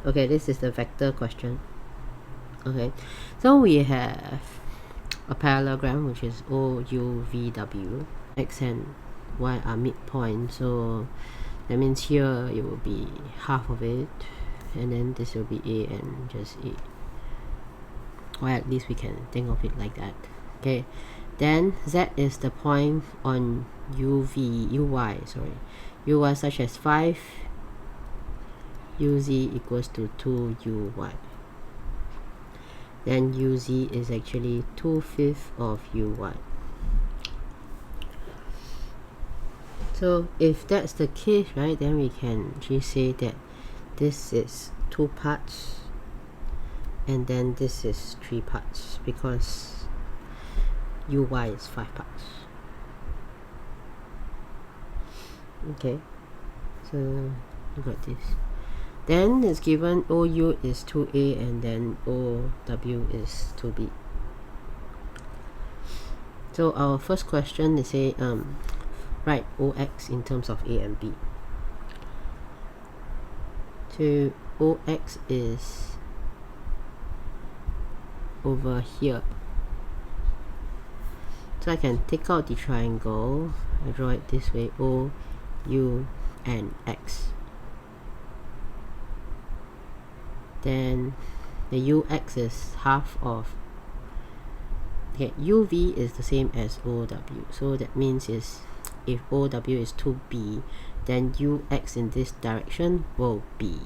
Okay, this is the vector question. Okay, so we have a parallelogram which is OUVW. X and Y are midpoint, so that means here it will be half of it, and then this will be A and just A. Or at least we can think of it like that. Okay, then Z is the point on UY such as 5, UZ equals to 2UY. Then UZ is actually 2/5 of UY. So if that's the case, right, then we can actually say that this is 2 parts and then this is 3 parts because UY is 5 parts. Okay, so you got this. Then it's given OU is 2A and then OW is 2B. So our first question, they say write OX in terms of A and B. So OX is over here. So I can take out the triangle. I draw it this way: O, U, and X. Then the UX is half of. Okay, UV is the same as OW. So that means is if OW is 2B, then UX in this direction will be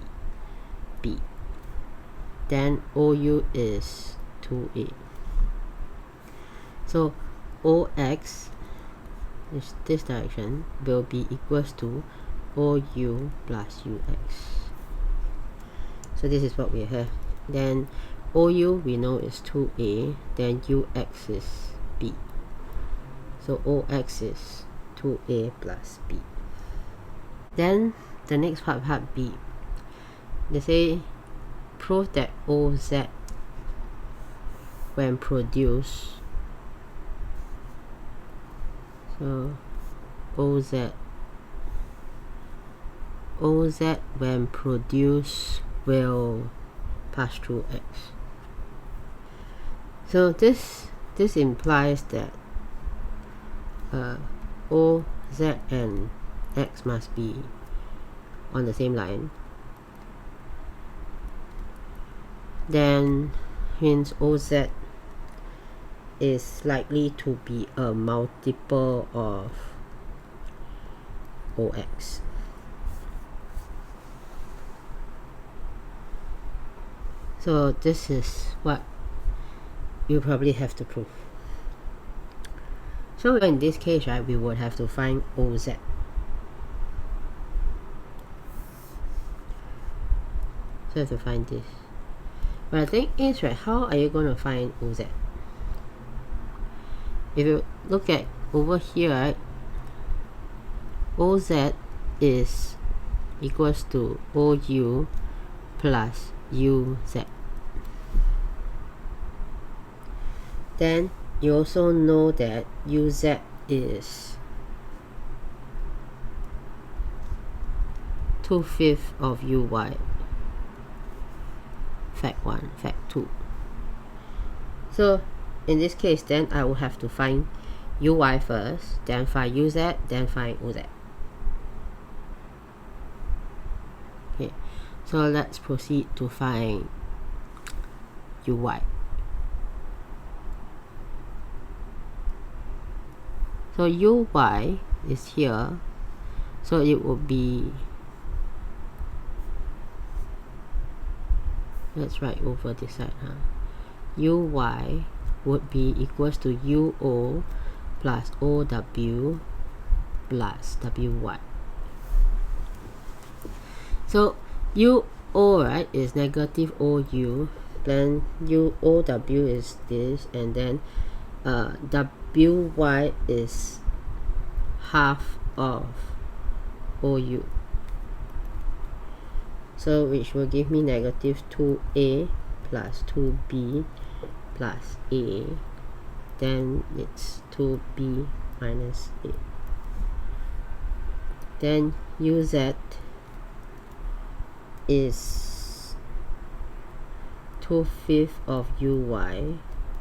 B. Then OU is 2A. So OX is this direction will be equals to OU plus UX. So this is what we have. Then OU we know is 2A, then UX is B. So OX is 2A plus B. Then the next part B. They say prove that OZ when produced. So OZ when produced will pass through X. So this implies that OZ and X must be on the same line. Then hence OZ is likely to be a multiple of OX. So this is what you probably have to prove. So in this case, right, we would have to find OZ. So we have to find this. But the thing is, right, how are you going to find OZ? If you look at over here, right, OZ is equals to OU plus UZ. Then you also know that UZ is 2/5 of UY. Fact 1, fact 2. So in this case, then I will have to find UY first, then find UZ, then find OZ. Okay, so let's proceed to find UY. So UY is here, so it will be, let's write over this side, UY would be equals to UO plus OW plus WY. So UO, right, is negative OU, then UOW is this, and then WY is half of OU. So which will give me negative 2A plus 2B plus A. Then it's 2B minus A. Then UZ is 2/5 of uy,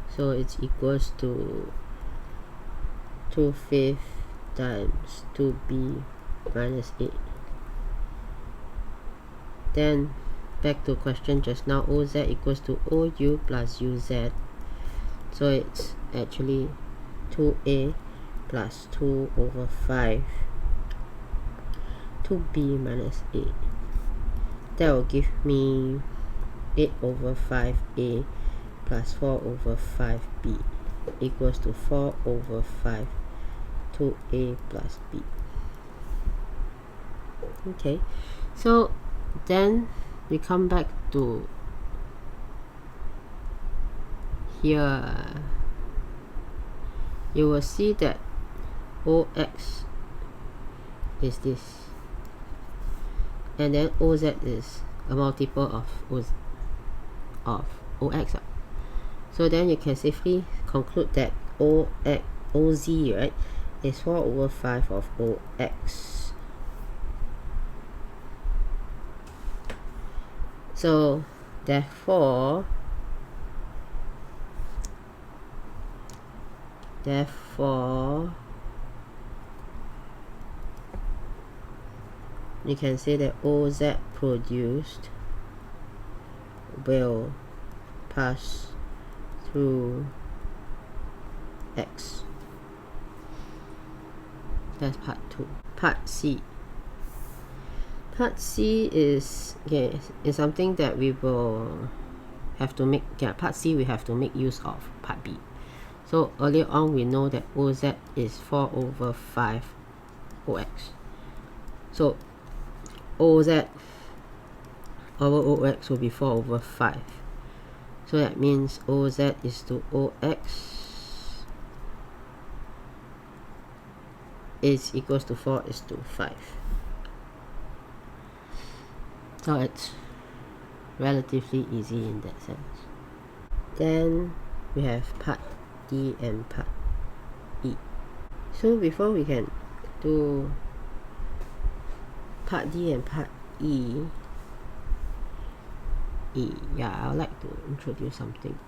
so it's equals to 2/5 times 2b minus 8. Then back to question just now, OZ equals to OU plus UZ, so it's actually 2a plus 2 over 5 2b minus 8. That will give me 8 over 5a plus 4 over 5b equals to 4 over 5 2a plus b. Okay, so then we come back to here. You will see that OX is this, and then OZ is a multiple of OX. So then you can safely conclude that OZ, right, is 4 over 5 of OX. So therefore you can say that OZ produced will pass through X. That's part 2. Part C. Part C is something that we will have to make. Part C we have to make use of part B. So earlier on we know that OZ is 4 over 5 OX. So OZ over OX will be 4 over 5. So that means OZ is to OX is equals to 4 is to 5. So it's relatively easy in that sense. Then we have part D and part E. So before we can do part D and part E, I would like to introduce something.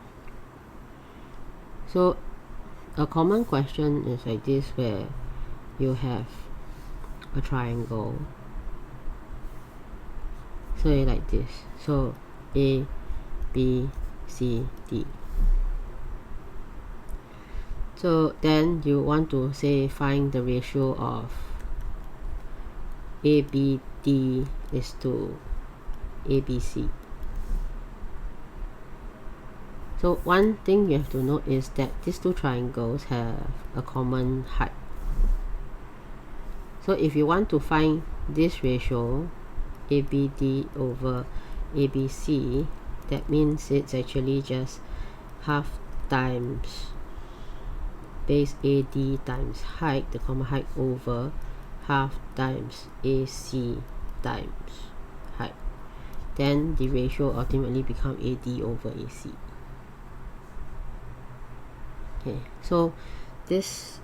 So a common question is like this, where you have a triangle, so like this, so A, B, C, D. So then you want to say find the ratio of ABD is to ABC. So one thing you have to note is that these two triangles have a common height. So if you want to find this ratio, ABD over ABC, that means it's actually just half times base AD times height, the common height, over half times AC times height. Then the ratio ultimately becomes AD over AC. Okay, so this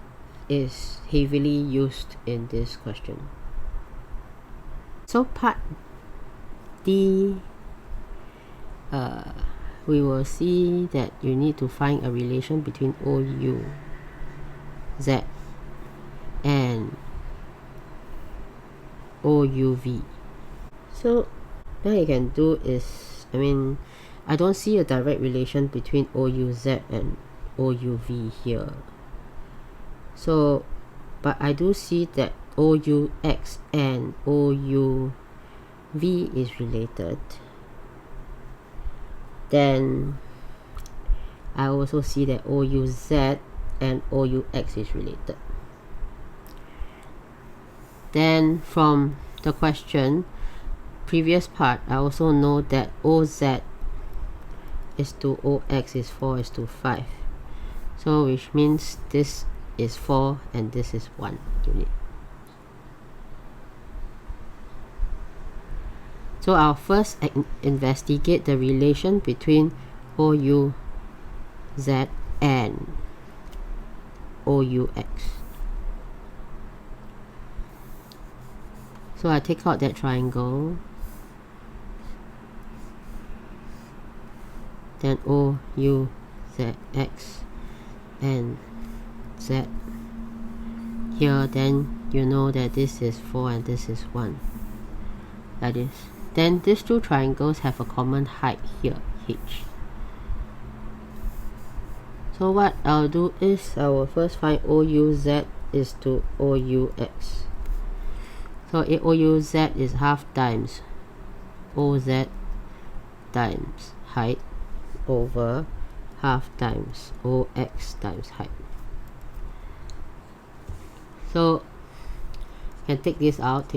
is heavily used in this question. So part D, we will see that you need to find a relation between OU, Z, and OUV. So what you can do is, I don't see a direct relation between OUZ and OUV here. So, but I do see that OUX and OUV is related. Then I also see that OUZ and OUX is related. Then from the question, previous part, I also know that OZ is to OX is 4 is to 5. So which means this is 4 and this is 1 unit. So I'll first investigate the relation between OUZ and OUX. So I take out that triangle. then O U Z X and Z here, then you know that this is 4 and this is 1, like this. Then these two triangles have a common height here, H. So what I'll do is I will first find OUZ is to OUX. So OUZ is half times OZ times height over half times OX times height. So can take this out,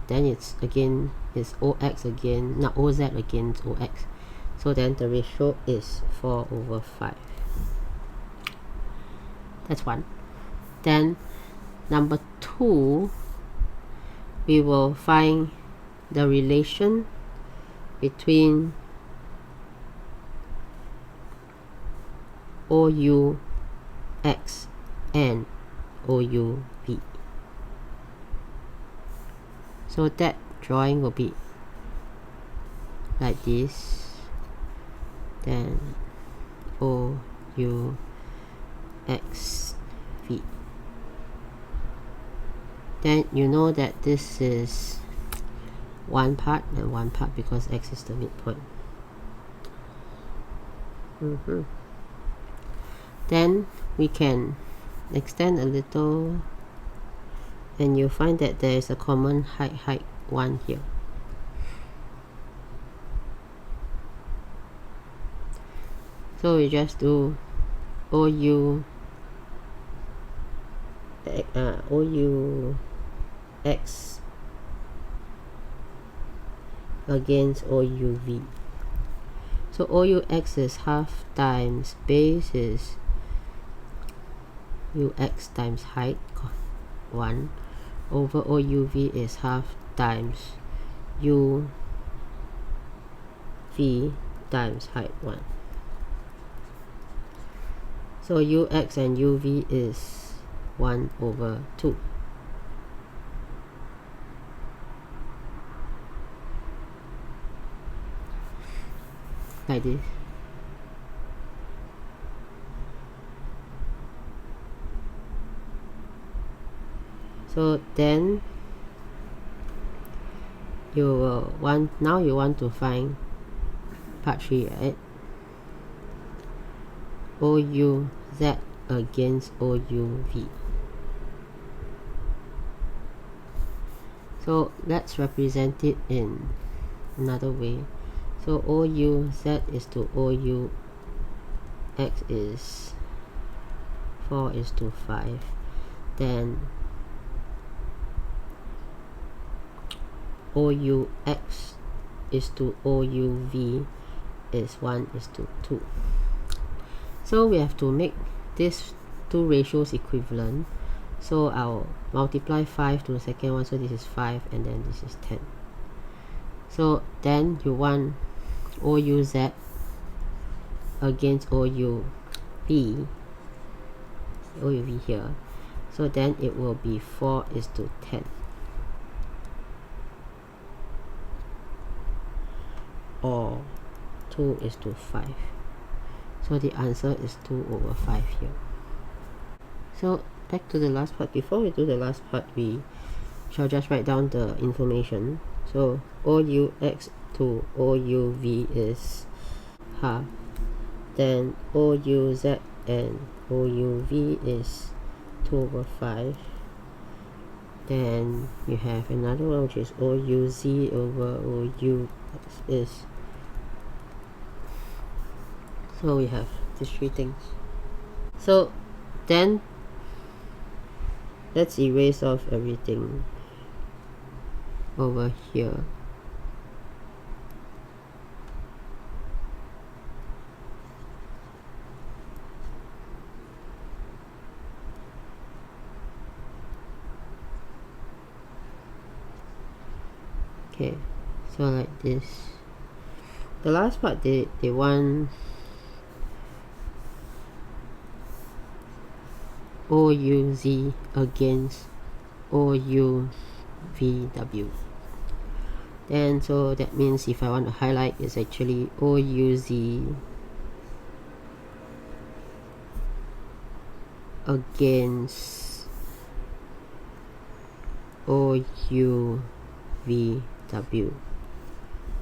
then it's again is OX again, not OZ against OX. So then the ratio is 4 over 5. That's one. Then number 2, we will find the relation between OUX and OUV. So that drawing will be like this, then OUXV. Then you know that this is one part and one part because X is the midpoint. Then we can extend a little and you find that there is a common height 1 here. So we just do OUX against OUV. So OUX is half times base is UX times height 1 over OUV is half times UV times height 1. So UX and UV is 1 over 2. Like this. So then you will now you want to find part 3, right? OUZ against OUV. So let's represent it in another way. So OUZ is to OUX is 4 is to 5. Then OUX is to OUV is 1 is to 2. So we have to make these two ratios equivalent. So I'll multiply 5 to the second one, so this is 5 and then this is 10. So then you want OUZ against OUV here. So then it will be 4 is to 10. Or 2 is to 5. So the answer is 2 over 5 here. So back to the last part. Before we do the last part, we shall just write down the information. So OUX to OUV is half. Then OUZ and OUV is 2 over 5. Then you have another one which is OUZ over OUX is. So we have these 3 things. So then let's erase off everything over here. Okay, so like this. The last part they want OUZ against OUVW. Then so that means if I want to highlight, it's actually OUZ against OUVW,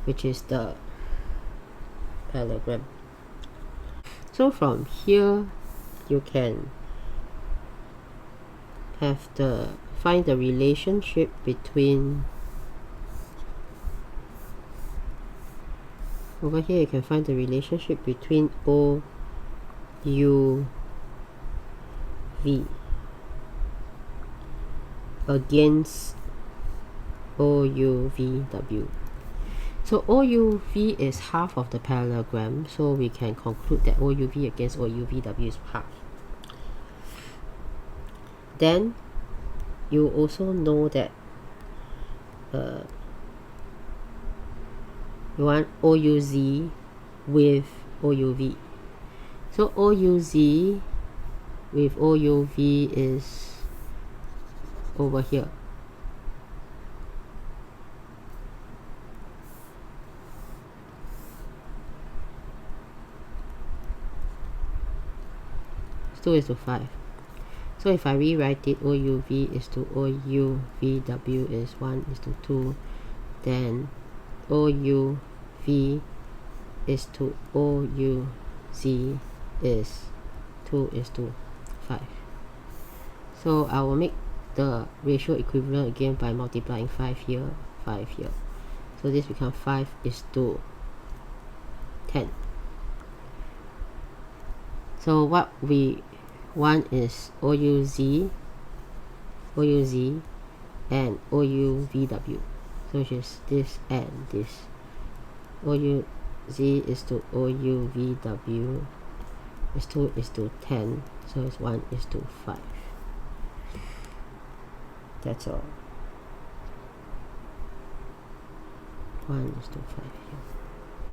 which is the parallelogram. So from here you can have find the relationship between, over here you can find the relationship between OUV against OUVW. So OUV is half of the parallelogram, so we can conclude that OUV against OUVW is half. Then you also know that you want OUZ with OUV. So OUZ with OUV is over here. It's 2:5. So if I rewrite it, OUV is to OUVW is 1:2. Then OUV is to OUZ is 2:5. So I will make the ratio equivalent again by multiplying 5 here, 5 here. So this becomes 5:10. So what we want is OUZ and OUVW. So which is this and this. OUZ is to OUVW is 2:10, so it's 1:5. That's all. 1:5 here.